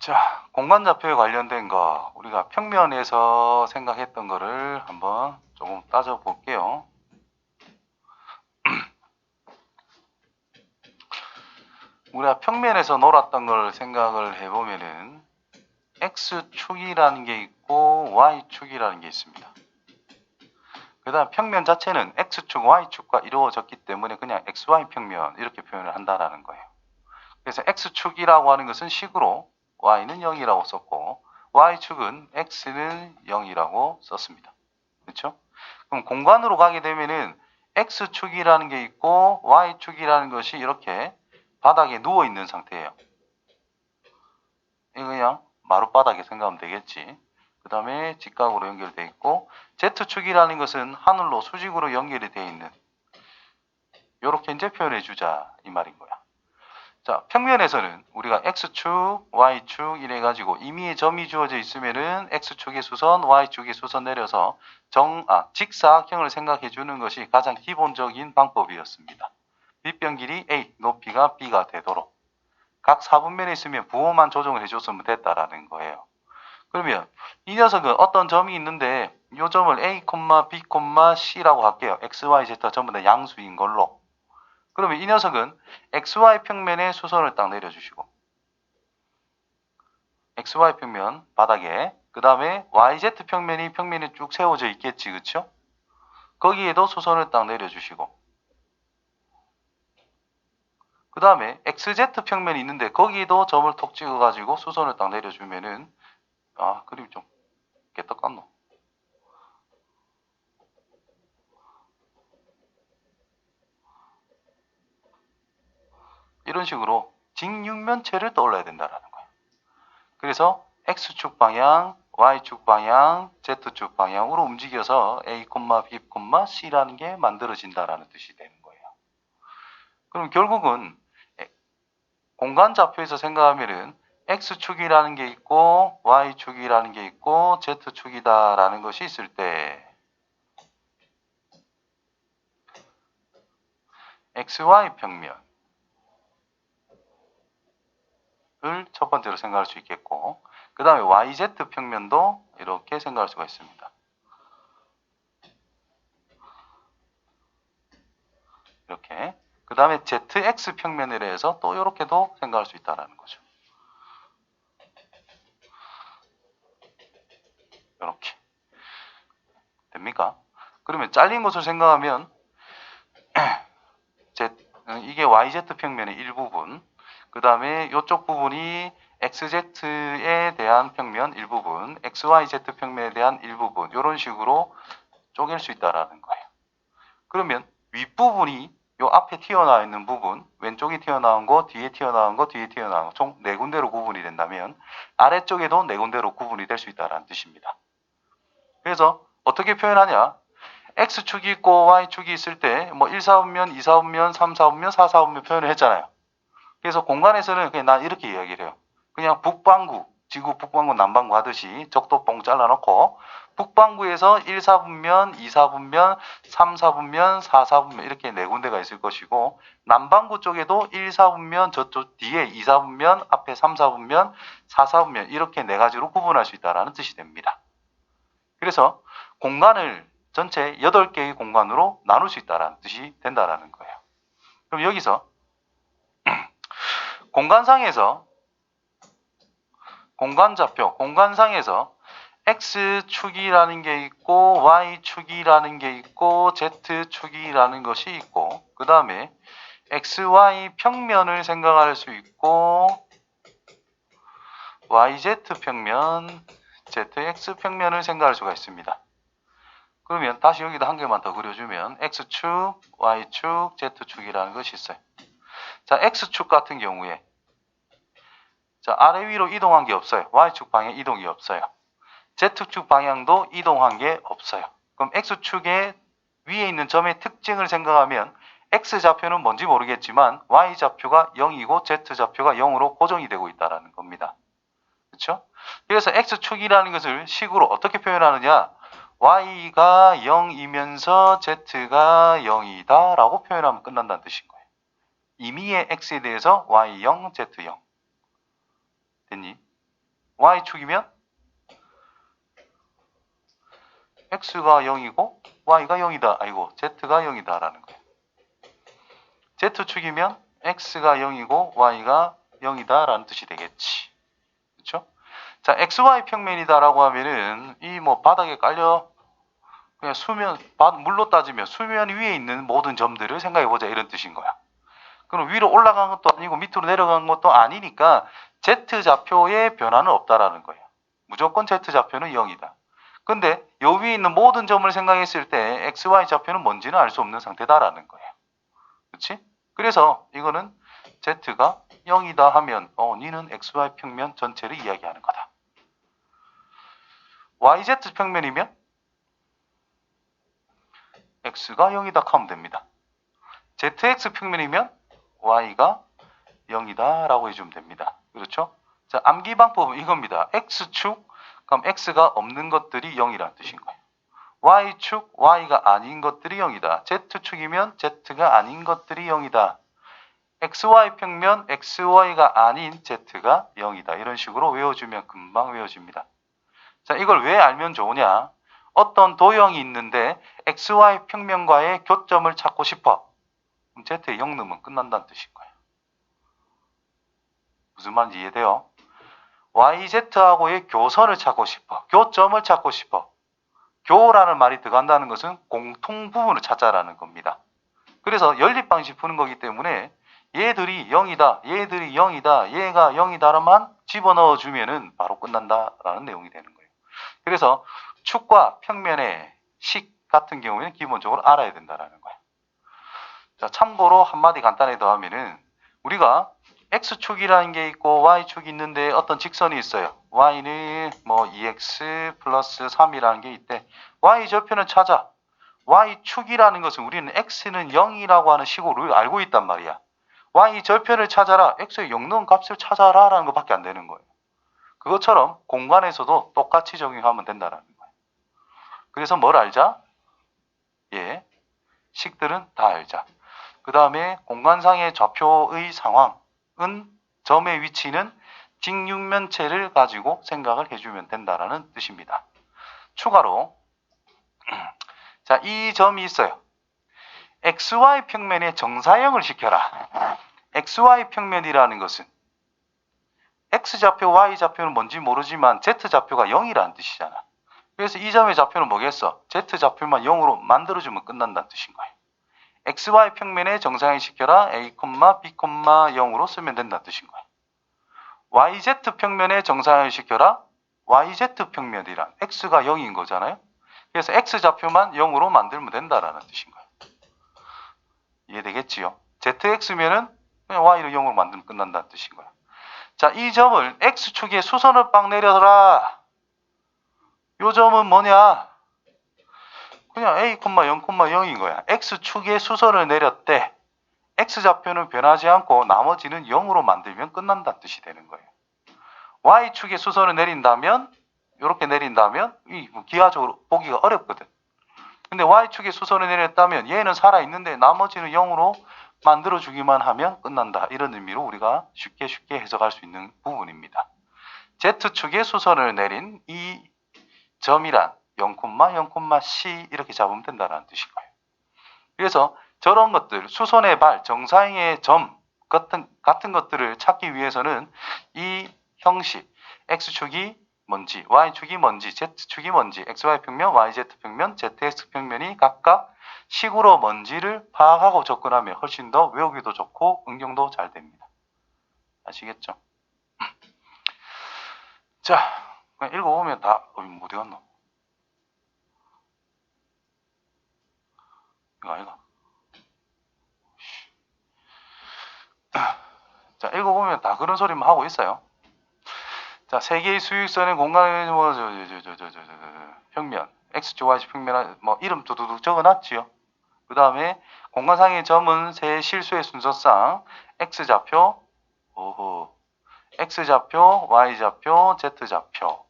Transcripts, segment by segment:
자, 공간좌표에 관련된 거 우리가 평면에서 생각했던 거를 한번 조금 따져볼게요. 우리가 평면에서 놀았던 걸 생각을 해보면은 X축이라는 게 있고 Y축이라는 게 있습니다. 그 다음 평면 자체는 X축, Y축과 이루어졌기 때문에 그냥 XY 평면 이렇게 표현을 한다라는 거예요. 그래서 X축이라고 하는 것은 식으로 Y는 0이라고 썼고 Y축은 X는 0이라고 썼습니다. 그렇죠? 그럼 공간으로 가게 되면은 X축이라는 게 있고 Y축이라는 것이 이렇게 바닥에 누워 있는 상태예요. 이거 그냥 마룻바닥에 생각하면 되겠지. 그 다음에 직각으로 연결되어 있고 Z축이라는 것은 하늘로 수직으로 연결이 되어 있는 이렇게 이제 표현해 주자 이 말인 거야. 자, 평면에서는 우리가 X축, Y축 이래 가지고 임의의 점이 주어져 있으면은 X축의 수선, Y축의 수선 내려서 직사각형을 생각해 주는 것이 가장 기본적인 방법이었습니다. 밑변 길이 A, 높이가 B가 되도록 각 4분면에 있으면 부호만 조정을 해줬으면 됐다라는 거예요. 그러면 이 녀석은 어떤 점이 있는데 이 점을 A, B, C라고 할게요. X, Y, Z 전부 다 양수인 걸로. 그러면 이 녀석은 XY 평면에 수선을 딱 내려주시고 XY 평면 바닥에 그 다음에 YZ 평면이 쭉 세워져 있겠지, 그쵸? 거기에도 수선을 딱 내려주시고 그 다음에 XZ 평면이 있는데 거기에도 점을 톡 찍어가지고 수선을 딱 내려주면은 그림 좀 깨떡 같노? 이런 식으로 직육면체를 떠올려야 된다라는 거예요. 그래서 X축 방향, Y축 방향, Z축 방향으로 움직여서 A, B, C라는 게 만들어진다라는 뜻이 되는 거예요. 그럼 결국은 공간좌표에서 생각하면은 X축이라는 게 있고 Y축이라는 게 있고 Z축이다라는 것이 있을 때 XY 평면을 첫 번째로 생각할 수 있겠고 그 다음에 YZ 평면도 이렇게 생각할 수가 있습니다. 이렇게 그 다음에 ZX 평면에 대해서 또 이렇게도 생각할 수 있다는 거죠. 이렇게 됩니까? 그러면 잘린 것을 생각하면 이게 YZ 평면의 일부분 그 다음에 이쪽 부분이 XZ에 대한 평면 일부분 XYZ 평면에 대한 일부분 이런 식으로 쪼갤 수 있다는 거예요. 그러면 윗부분이 요 앞에 튀어나와 있는 부분 왼쪽에 튀어나온 거 뒤에 튀어나온 거 뒤에 튀어나온 거 총 4군데로 구분이 된다면 아래쪽에도 4군데로 구분이 될 수 있다는 뜻입니다. 그래서 어떻게 표현하냐 X축이 있고 Y축이 있을 때 뭐 1사분면, 2사분면, 3사분면, 4사분면 표현을 했잖아요. 그래서 공간에서는 그냥 난 이렇게 이야기를 해요. 그냥 북반구, 지구 북반구, 남반구 하듯이 적도봉 잘라놓고 북반구에서 1사분면, 2사분면, 3사분면, 4사분면 이렇게 4군데가 있을 것이고 남반구 쪽에도 1사분면, 저쪽 뒤에 2사분면, 앞에 3사분면, 4사분면 이렇게 4가지로 구분할 수 있다는 뜻이 됩니다. 그래서 공간을 전체 8개의 공간으로 나눌 수 있다는 뜻이 된다는 거예요. 그럼 여기서 공간상에서 X축이라는 게 있고 Y축이라는 게 있고 Z축이라는 것이 있고 그 다음에 XY 평면을 생각할 수 있고 YZ 평면, ZX 평면을 생각할 수가 있습니다. 그러면 다시 여기다 한 개만 더 그려주면 X축, Y축, Z축이라는 것이 있어요. 자, X축 같은 경우에 자, 아래 위로 이동한 게 없어요. Y축 방향 이동이 없어요. Z축 방향도 이동한 게 없어요. 그럼 X축의 위에 있는 점의 특징을 생각하면 X좌표는 뭔지 모르겠지만 Y좌표가 0이고 Z좌표가 0으로 고정이 되고 있다는 겁니다. 그렇죠? 그래서 X축이라는 것을 식으로 어떻게 표현하느냐 Y가 0이면서 Z가 0이다 라고 표현하면 끝난다는 뜻인 거예요. 임의의 X에 대해서 Y0, Z0 됐니? y축이면 x가 0이고 y가 0이다. 아이고 z가 0이다라는 거예요. z축이면 x가 0이고 y가 0이다라는 뜻이 되겠지. 그렇죠? 자, xy 평면이다라고 하면은 이 뭐 바닥에 깔려 그냥 물로 따지면 수면 위에 있는 모든 점들을 생각해 보자 이런 뜻인 거야. 그럼 위로 올라간 것도 아니고 밑으로 내려간 것도 아니니까 z좌표의 변화는 없다라는 거예요. 무조건 z좌표는 0이다. 근데 요 위에 있는 모든 점을 생각했을 때 xy 좌표는 뭔지는 알 수 없는 상태다라는 거예요. 그렇지? 그래서 이거는 z가 0이다 하면 니는 xy 평면 전체를 이야기하는 거다. yz 평면이면 x가 0이다 하면 됩니다. zx 평면이면 y가 0이다 라고 해주면 됩니다. 그렇죠? 자, 암기 방법은 이겁니다. x축, 그럼 x가 없는 것들이 0이라는 뜻인 거예요. y축, y가 아닌 것들이 0이다. z축이면 z가 아닌 것들이 0이다. xy 평면, xy가 아닌 z가 0이다. 이런 식으로 외워주면 금방 외워집니다. 자, 이걸 왜 알면 좋으냐? 어떤 도형이 있는데 xy 평면과의 교점을 찾고 싶어. 그럼 z에 0 넣으면 끝난다는 뜻인 거예요. 무슨 말인지 이해돼요? YZ하고의 교선을 찾고 싶어. 교점을 찾고 싶어. 교라는 말이 들어간다는 것은 공통 부분을 찾자라는 겁니다. 그래서 연립방식 푸는 거기 때문에 얘들이 0이다, 얘들이 0이다, 얘가 0이다라만 집어넣어 주면은 바로 끝난다라는 내용이 되는 거예요. 그래서 축과 평면의 식 같은 경우에는 기본적으로 알아야 된다라는 거예요. 자, 참고로 한마디 간단히 더 하면은 우리가 x축이라는 게 있고 y축이 있는데 어떤 직선이 있어요. y는 뭐 2x 플러스 3이라는 게 있대. y좌표는 찾아. y축이라는 것은 우리는 x는 0이라고 하는 식으로 알고 있단 말이야. y절편을 찾아라. x의 0 넣은 값을 찾아라 라는 것밖에 안 되는 거예요. 그것처럼 공간에서도 똑같이 적용하면 된다는 거예요. 그래서 뭘 알자? 예, 식들은 다 알자. 그 다음에 공간상의 좌표의 상황은 점의 위치는 직육면체를 가지고 생각을 해주면 된다라는 뜻입니다. 추가로 자, 이 점이 있어요. XY 평면의 정사형을 시켜라. XY 평면이라는 것은 X좌표, Y좌표는 뭔지 모르지만 Z좌표가 0이라는 뜻이잖아. 그래서 이 점의 좌표는 뭐겠어? Z좌표만 0으로 만들어주면 끝난다는 뜻인 거예요. XY 평면의 정사형 시켜라 A, B, 0으로 쓰면 된다는 뜻인 거예요. YZ 평면의 정사형 시켜라 YZ 평면이란 X가 0인 거잖아요. 그래서 X좌표만 0으로 만들면 된다라는 뜻인 거예요. 이해되겠지요? ZX면은 그냥 Y를 0으로 만들면 끝난다는 뜻인 거예요. 자, 이 점을 X축에 수선을 빡 내려라. 이 점은 뭐냐? 그냥 A, 0,0인 거야. X축에 수선을 내렸대. X좌표는 변하지 않고 나머지는 0으로 만들면 끝난다는 뜻이 되는 거예요. Y축에 수선을 내린다면 이렇게 내린다면 기하적으로 보기가 어렵거든. 근데 Y축에 수선을 내렸다면 얘는 살아있는데 나머지는 0으로 만들어주기만 하면 끝난다. 이런 의미로 우리가 쉽게 해석할 수 있는 부분입니다. Z축에 수선을 내린 이 점이란 0,0,C 이렇게 잡으면 된다는 뜻인 거예요. 그래서 저런 것들, 수선의 발, 정사형의 점 같은 것들을 찾기 위해서는 이 형식, X축이 뭔지, Y축이 뭔지, Z축이 뭔지, XY 평면, YZ 평면, ZX 평면이 각각 식으로 뭔지를 파악하고 접근하면 훨씬 더 외우기도 좋고 응용도 잘 됩니다. 아시겠죠? 자, 그냥 읽어보면 다 어디 갔노? 이거 아이가? 자, 읽어보면 다 그런 소리만 하고 있어요. 자, 세 개의 수직선의 공간의 평면, X축, Y축 평면, 이름 두두둑 적어놨지요. 그 다음에 공간상의 점은 세 실수의 순서상 X좌표, X좌표, Y좌표, Z좌표.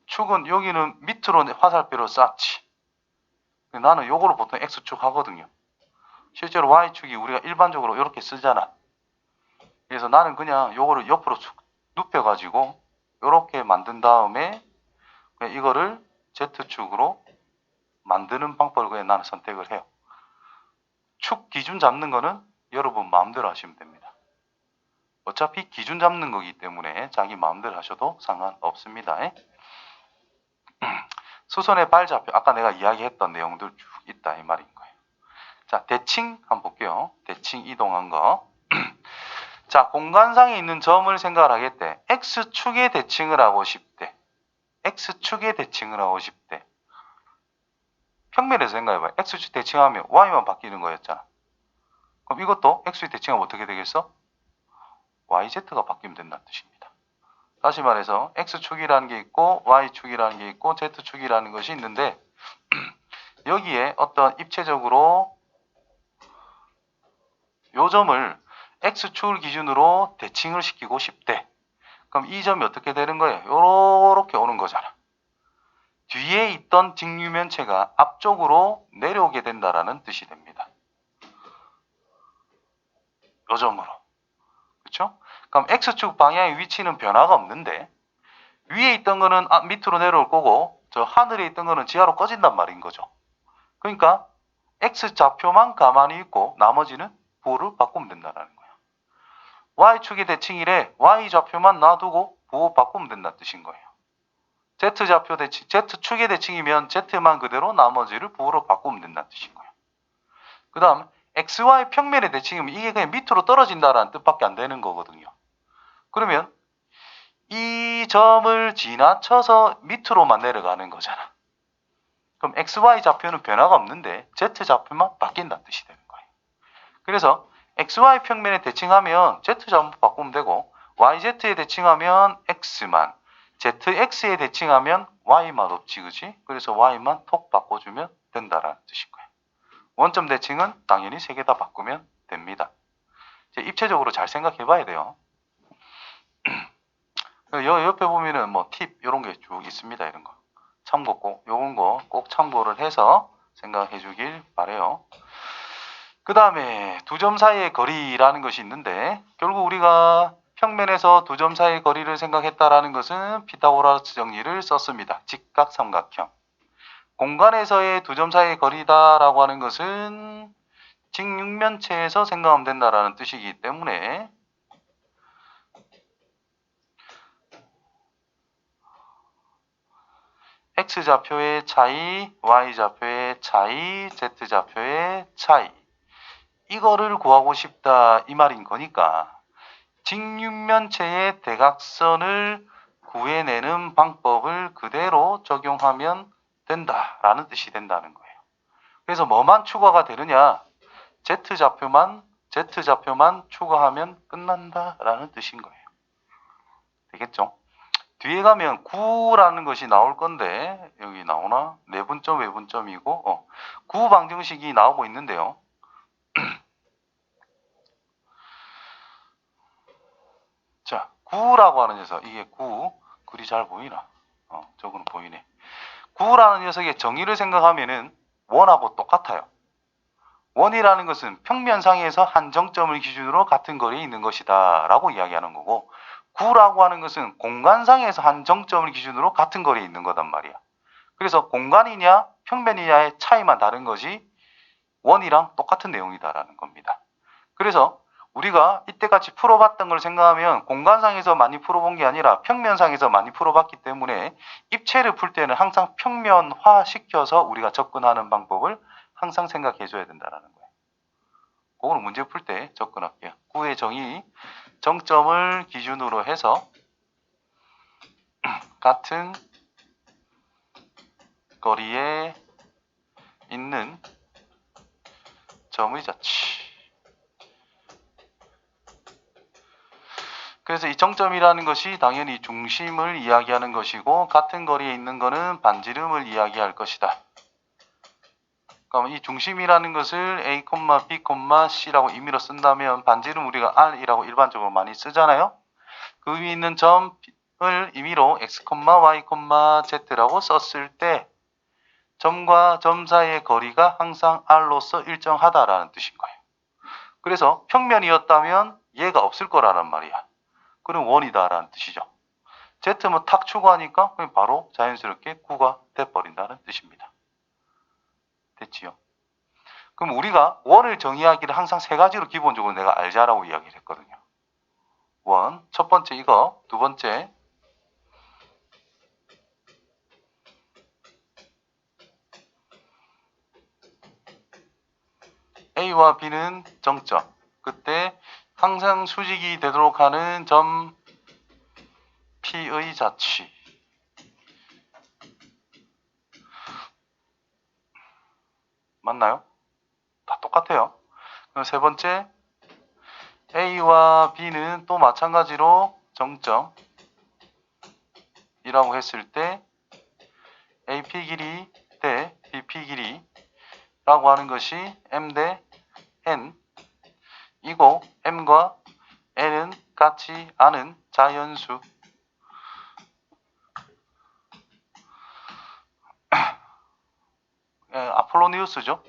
축은 여기는 밑으로 화살표로 쌌지. 나는 요거를 보통 X축 하거든요. 실제로 Y축이 우리가 일반적으로 이렇게 쓰잖아. 그래서 나는 그냥 요거를 옆으로 눕혀가지고 이렇게 만든 다음에 그냥 이거를 Z축으로 만드는 방법을 그냥 나는 선택을 해요. 축 기준 잡는 거는 여러분 마음대로 하시면 됩니다. 어차피 기준 잡는 거기 때문에 자기 마음대로 하셔도 상관없습니다. 수선의 발좌표, 아까 내가 이야기했던 내용들 쭉 있다 이 말인 거예요. 자, 대칭 한번 볼게요. 대칭 이동한 거. 자, 공간상에 있는 점을 생각을 하겠대. X축의 대칭을 하고 싶대. X축의 대칭을 하고 싶대. 평면에서 생각해봐요. X축 대칭하면 Y만 바뀌는 거였잖아. 그럼 이것도 X축 대칭하면 어떻게 되겠어? YZ가 바뀌면 된다는 뜻입니다. 다시 말해서 X축이라는 게 있고 Y축이라는 게 있고 Z축이라는 것이 있는데 여기에 어떤 입체적으로 요 점을 X축을 기준으로 대칭을 시키고 싶대. 그럼 이 점이 어떻게 되는 거예요? 요렇게 오는 거잖아. 뒤에 있던 직류면체가 앞쪽으로 내려오게 된다라는 뜻이 됩니다. 요 점으로. 그렇죠? 그럼 X축 방향의 위치는 변화가 없는데 위에 있던 거는 밑으로 내려올 거고 저 하늘에 있던 거는 지하로 꺼진단 말인 거죠. 그러니까 X좌표만 가만히 있고 나머지는 부호를 바꾸면 된다는 거예요. Y축의 대칭이래 Y좌표만 놔두고 부호 바꾸면 된다는 뜻인 거예요. Z좌표 대칭, Z축의 대칭이면 Z만 그대로 나머지를 부호로 바꾸면 된다는 뜻인 거예요. 그 다음 XY 평면의 대칭이면 이게 그냥 밑으로 떨어진다라는 뜻밖에 안 되는 거거든요. 그러면 이 점을 지나쳐서 밑으로만 내려가는 거잖아. 그럼 XY 좌표는 변화가 없는데 Z좌표만 바뀐다는 뜻이 되는 거예요. 그래서 XY 평면에 대칭하면 Z좌표 바꾸면 되고 YZ에 대칭하면 X만, ZX에 대칭하면 Y만 없지, 그지? 그래서 Y만 톡 바꿔주면 된다라는 뜻인 거예요. 원점 대칭은 당연히 3개 다 바꾸면 됩니다. 이제 입체적으로 잘 생각해 봐야 돼요. 옆에 보면은 뭐 팁 이런 게 쭉 있습니다. 이런 거 참고 꼭 요런 거 꼭 참고를 해서 생각해 주길 바래요. 그 다음에 두 점 사이의 거리라는 것이 있는데 결국 우리가 평면에서 두 점 사이의 거리를 생각했다라는 것은 피타고라스 정리를 썼습니다. 직각삼각형. 공간에서의 두 점 사이의 거리다라고 하는 것은 직육면체에서 생각하면 된다라는 뜻이기 때문에 X좌표의 차이, Y좌표의 차이, Z좌표의 차이 이거를 구하고 싶다 이 말인 거니까 직육면체의 대각선을 구해내는 방법을 그대로 적용하면 된다라는 뜻이 된다는 거예요. 그래서 뭐만 추가가 되느냐? Z좌표만 추가하면 끝난다라는 뜻인 거예요. 되겠죠? 뒤에 가면 9라는 것이 나올 건데 여기 나오나? 내분점 외분점이고 9 방정식이 나오고 있는데요. 자, 9라고 하는 녀석 이게 9 글이 잘 보이나? 저거는 보이네. 9라는 녀석의 정의를 생각하면은 1하고 똑같아요. 1이라는 것은 평면상에서 한 정점을 기준으로 같은 거리에 있는 것이다 라고 이야기하는 거고 9라고 하는 것은 공간상에서 한 정점을 기준으로 같은 거리에 있는 거단 말이야. 그래서 공간이냐 평면이냐의 차이만 다른 거지 1이랑 똑같은 내용이다라는 겁니다. 그래서 우리가 이때까지 풀어봤던 걸 생각하면 공간상에서 많이 풀어본 게 아니라 평면상에서 많이 풀어봤기 때문에 입체를 풀 때는 항상 평면화 시켜서 우리가 접근하는 방법을 항상 생각해 줘야 된다는 거예요. 그걸 문제 풀 때 접근할게요. 9의 정의, 정점을 기준으로 해서 같은 거리에 있는 점의 자치. 그래서 이 정점이라는 것이 당연히 중심을 이야기하는 것이고 같은 거리에 있는 것은 반지름을 이야기할 것이다. 그럼 이 중심이라는 것을 A, B, C라고 임의로 쓴다면 반지름 우리가 R이라고 일반적으로 많이 쓰잖아요. 그 위에 있는 점을 임의로 X, Y, Z라고 썼을 때 점과 점 사이의 거리가 항상 R로서 일정하다라는 뜻인 거예요. 그래서 평면이었다면 얘가 없을 거라는 말이야. 그럼 원이다라는 뜻이죠. Z면 탁 추가하니까 그냥 바로 자연스럽게 9가 돼버린다는 뜻입니다. 됐지요? 그럼 우리가 원을 정의하기를 항상 세 가지로 기본적으로 내가 알자라고 이야기를 했거든요. 원, 첫 번째 이거, 두 번째 A와 B는 정점. 그때 항상 수직이 되도록 하는 점 P의 자취. 맞나요? 다 똑같아요. 그럼 세 번째 A와 B는 또 마찬가지로 정점이라고 했을 때 AP 길이 대 BP 길이라고 하는 것이 M 대 N 이고 M과 N은 같지 않은 자연수. 아폴로니우스죠.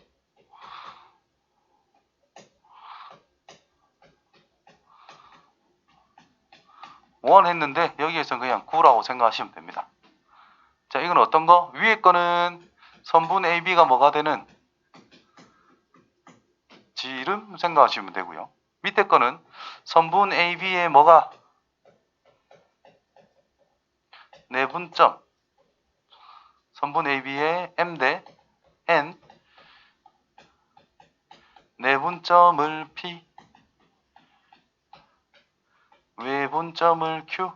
원 했는데 여기에서는 그냥 9라고 생각하시면 됩니다. 자, 이건 어떤 거? 위에 거는 선분 AB가 뭐가 되는 지름 생각하시면 되고요. 밑에 거는 선분 AB의 뭐가 내분점. 선분 AB의 M 대 N 내분점을 P 외분점을 Q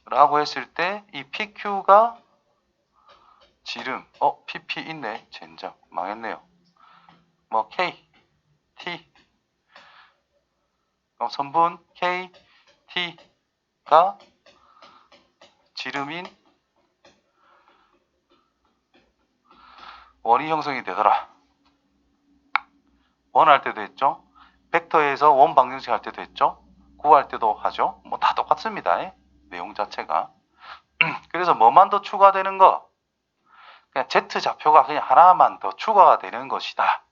라고 했을 때 이 PQ가 지름 PP 있네. 젠장 망했네요. 뭐 K, T 선분 K, T가 지름인 원이 형성이 되더라. 원 할 때도 했죠. 벡터에서 원 방정식 할 때도 했죠. 구할 때도 하죠. 뭐 다 똑같습니다. 내용 자체가. 그래서 뭐만 더 추가되는 거? 그냥 Z 좌표가 그냥 하나만 더 추가가 되는 것이다.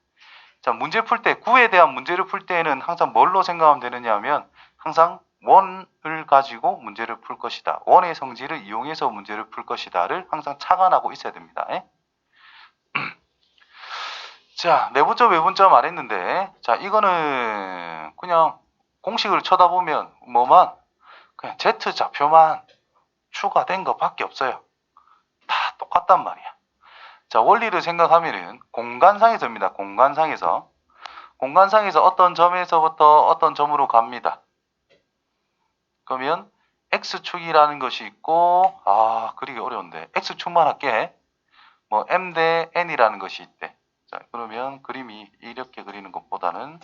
자, 문제 풀 때, 구에 대한 문제를 풀 때에는 항상 뭘로 생각하면 되느냐 하면 항상 원을 가지고 문제를 풀 것이다. 원의 성질을 이용해서 문제를 풀 것이다를 항상 착안하고 있어야 됩니다. 자, 내분점, 외분점 말했는데, 자, 이거는 그냥 공식을 쳐다보면 뭐만 그냥 Z 좌표만 추가된 것밖에 없어요. 다 똑같단 말이야. 자, 원리를 생각하면은 공간상에서입니다. 공간상에서 어떤 점에서부터 어떤 점으로 갑니다. 그러면 X축이라는 것이 있고, 그리기 어려운데 X축만 할게. 뭐 M 대 N이라는 것이 있대. 자, 그러면 그림이 이렇게 그리는 것보다는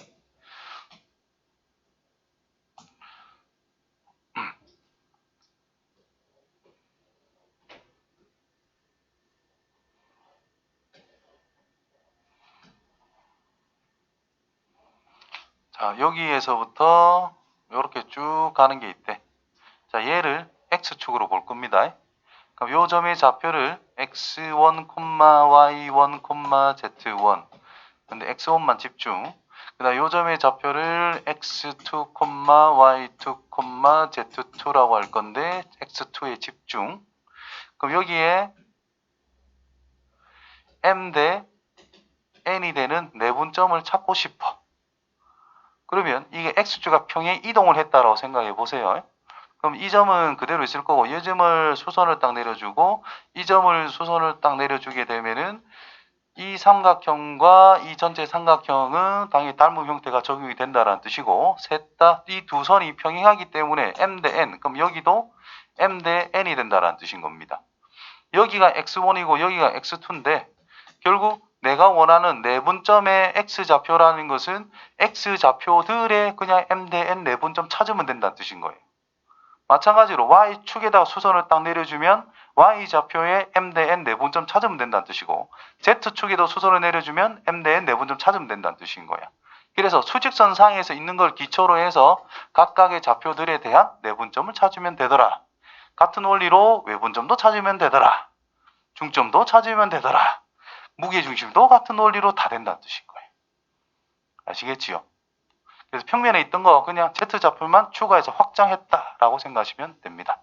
자, 여기에서부터 이렇게 쭉 가는 게 있대. 자, 얘를 X축으로 볼 겁니다. 그럼 요 점의 좌표를 X1, Y1, Z1. 근데 X1만 집중. 그 다음 요 점의 좌표를 X2, Y2, Z2라고 할 건데 X2에 집중. 그럼 여기에 M 대 N이 되는 내분점을 찾고 싶어. 그러면 이게 X축가 평행 이동을 했다라고 생각해 보세요. 그럼 이 점은 그대로 있을 거고 이 점을 수선을 딱 내려주고 이 점을 수선을 딱 내려주게 되면은 이 삼각형과 이 전체 삼각형은 당연히 닮은 형태가 적용이 된다는 뜻이고 셋 다 이 두 선이 평행하기 때문에 M 대 N 그럼 여기도 M 대 N이 된다는 뜻인 겁니다. 여기가 X1이고 여기가 X2인데 결국 내가 원하는 내분점의 X좌표라는 것은 X좌표들의 그냥 M 대 N 내분점 찾으면 된다는 뜻인 거예요. 마찬가지로 Y축에다가 수선을 딱 내려주면 Y좌표의 M 대 N 내분점 찾으면 된다는 뜻이고 Z축에도 수선을 내려주면 M 대 N 내분점 찾으면 된다는 뜻인 거야. 그래서 수직선상에서 있는 걸 기초로 해서 각각의 좌표들에 대한 내분점을 찾으면 되더라. 같은 원리로 외분점도 찾으면 되더라. 중점도 찾으면 되더라. 무게중심도 같은 원리로 다 된다는 뜻인 거예요. 아시겠지요? 그래서 평면에 있던 거 그냥 Z좌표만 추가해서 확장했다라고 생각하시면 됩니다.